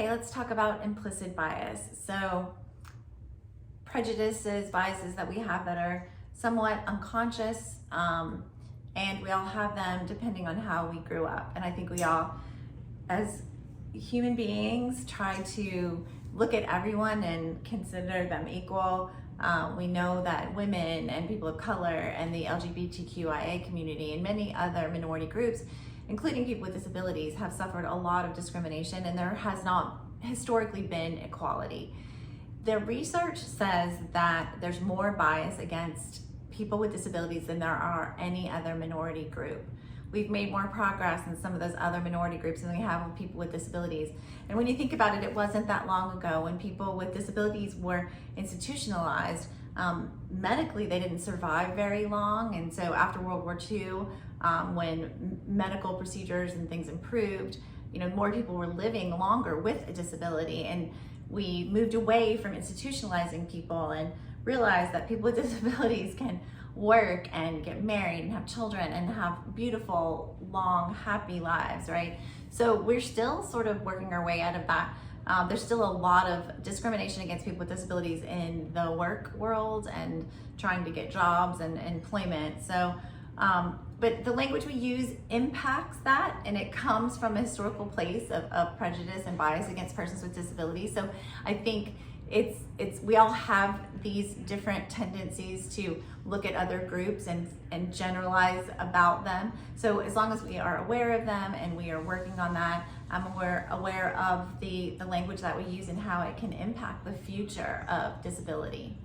Okay, let's talk about implicit bias. So prejudices, biases that we have that are somewhat unconscious, and we all have them depending on how we grew up. And I think we all, as human beings, try to look at everyone and consider them equal. We know that women and people of color and the LGBTQIA community and many other minority groups, including people with disabilities, have suffered a lot of discrimination, and there has not historically been equality. The research says that there's more bias against people with disabilities than there are any other minority group. We've made more progress in some of those other minority groups than we have with people with disabilities. And when you think about it, it wasn't that long ago when people with disabilities were institutionalized. Medically, they didn't survive very long. And so after World War II, when medical procedures and things improved, more people were living longer with a disability. And we moved away from institutionalizing people and realized that people with disabilities can work and get married and have children and have beautiful, long, happy lives, right? So we're still sort of working our way out of that. There's still a lot of discrimination against people with disabilities in the work world and trying to get jobs and employment. So, but the language we use impacts that, and it comes from a historical place of prejudice and bias against persons with disabilities. So I think we all have these different tendencies to look at other groups and generalize about them. So as long as we are aware of them and we are working on that, we're aware of the language that we use and how it can impact the future of disability.